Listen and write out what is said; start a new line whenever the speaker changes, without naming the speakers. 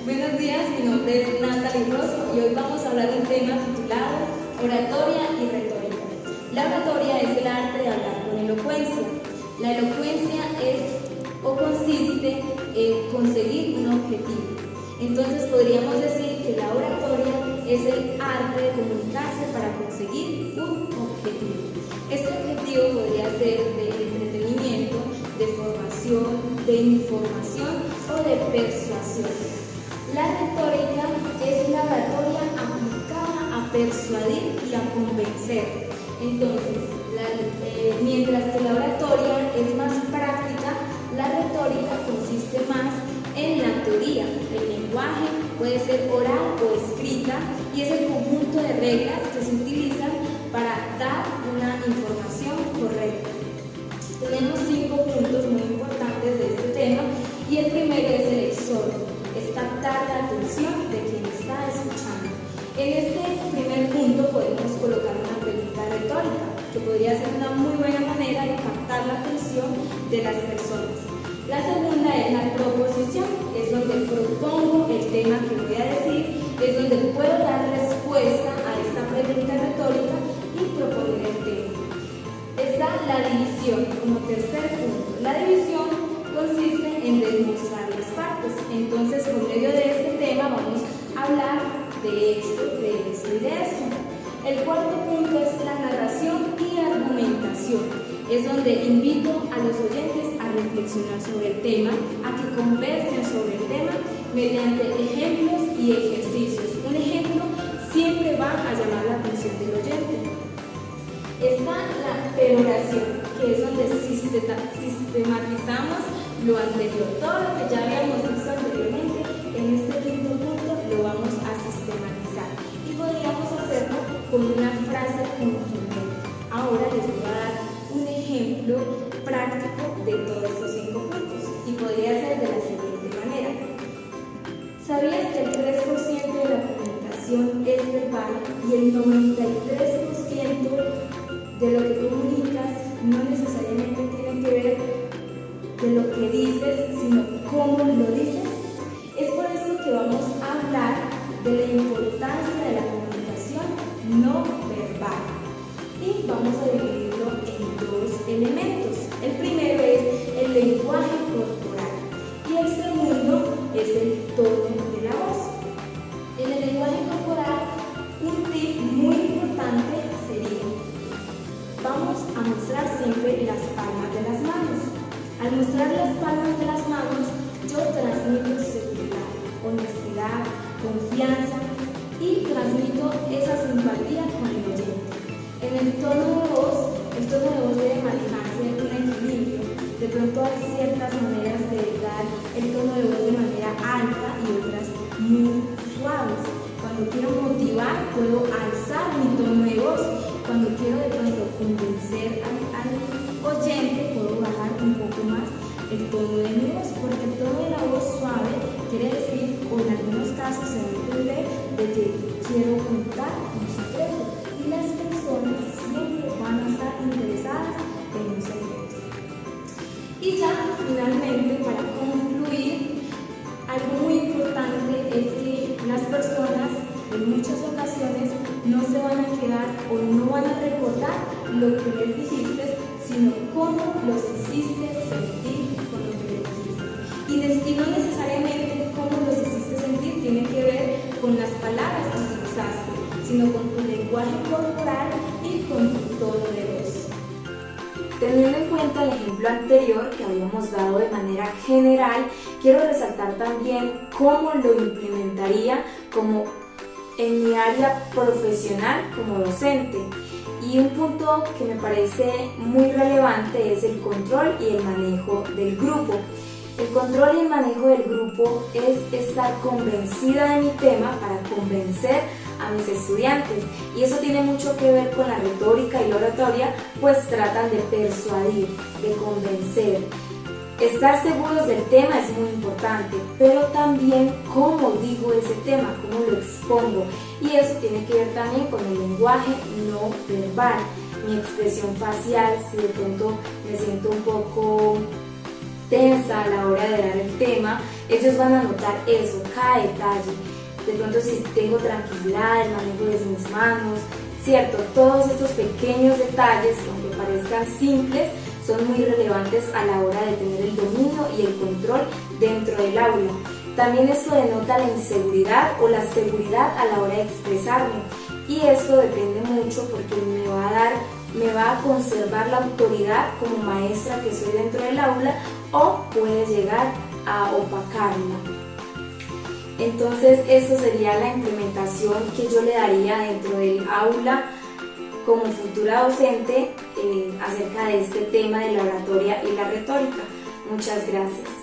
Buenos días, mi nombre es Natalie Rosso y hoy vamos a hablar de un tema titulado Oratoria y Retórica. La oratoria es el arte de hablar con elocuencia. La elocuencia consiste en conseguir un objetivo. Entonces podríamos decir que la oratoria es el arte de comunicarse para conseguir un objetivo. Este objetivo podría ser de entretenimiento, de formación, de información o de persuasión. La retórica es la oratoria aplicada a persuadir y a convencer. Entonces, mientras que la oratoria es más práctica, la retórica consiste más en la teoría. El lenguaje puede ser oral o escrita y es el conjunto de reglas que se utilizan para dar una información correcta. Tenemos 5 puntos muy importantes de este tema y el primero es el exhorto, es captar la atención de quien está escuchando. En este primer punto podemos colocar una pregunta retórica, que podría ser una muy buena manera de captar la atención de las personas. La segunda es la proposición, es donde propongo el tema que voy a decir, es donde puedo dar respuesta a esta pregunta retórica y proponer el tema. Está la división como tercer punto. La división consiste en demostrar las partes. Entonces, por medio de este tema vamos a hablar de esto y de esto. El cuarto punto es la narración y argumentación. Es donde invito a los oyentes a reflexionar sobre el tema, a que conversen sobre el tema mediante ejemplos y ejercicios. Un ejemplo siempre va a llamar la atención del oyente. Está la peroración, que es donde sistematizamos lo anterior. Todo lo que ya habíamos visto anteriormente, en este quinto punto lo vamos a sistematizar. Y podríamos hacerlo con una frase contundente. Ahora les voy a dar un ejemplo práctico de todos estos 5 puntos. Y podría ser de la siguiente manera. ¿Sabías que el 3% de la comunicación es verbal y el 93% de lo que comunicas no necesariamente tiene que ver de lo que dices, sino cómo lo dices? Es por eso que vamos a hablar de la importancia de la comunicación no verbal. Y vamos a dividirlo en 2 elementos. El primero es el lenguaje corporal y el segundo es el tono de la voz. En el lenguaje corporal, un tip muy importante sería: vamos a mostrar siempre las palmas de las manos. Al mostrar las palmas de las manos, yo transmito seguridad, honestidad, confianza y transmito esa simpatía con el oyente. En el tono de voz debe manejarse en un equilibrio. De pronto hay ciertas maneras de dar el tono de voz de manera alta y otras muy suaves. Cuando quiero motivar, puedo alzar mi tono de voz. Cuando quiero de pronto convencer al oyente, puedo bajar un poco más el tono de mi voz, porque el tono de la voz suave quiere decir, o en algunos casos se va a entender, de que quiero contar un secreto, y las personas siempre van a estar interesadas en un secreto. Y ya finalmente, para concluir, algo muy importante es que las personas en muchas ocasiones no se van a quedar o no van a recordar lo que les dijiste, sino cómo los hiciste sentir con lo que les dijiste. Y no necesariamente cómo los hiciste sentir tiene que ver con las palabras que utilizaste, sino con tu lenguaje corporal y con tu tono de voz.
Teniendo en cuenta el ejemplo anterior que habíamos dado de manera general, quiero resaltar también cómo lo implementaría como en mi área profesional como docente. Y un punto que me parece muy relevante es el control y el manejo del grupo. El control y el manejo del grupo es estar convencida de mi tema para convencer a mis estudiantes, y eso tiene mucho que ver con la retórica y la oratoria, pues tratan de persuadir, de convencer. Estar seguros del tema es muy importante, pero también cómo digo ese tema, cómo lo expongo, y eso tiene que ver también con el lenguaje no verbal, mi expresión facial, si de pronto me siento un poco tensa a la hora de dar el tema, ellos van a notar eso, cada detalle. De pronto si tengo tranquilidad, el manejo de mis manos, ¿cierto? Todos estos pequeños detalles, aunque parezcan simples, son muy relevantes a la hora de tener el dominio y el control dentro del aula. También esto denota la inseguridad o la seguridad a la hora de expresarme, y esto depende mucho porque me va a conservar la autoridad como maestra que soy dentro del aula, o puede llegar a opacarla. Entonces, esto sería la implementación que yo le daría dentro del aula como futura docente acerca de este tema de la oratoria y la retórica. Muchas gracias.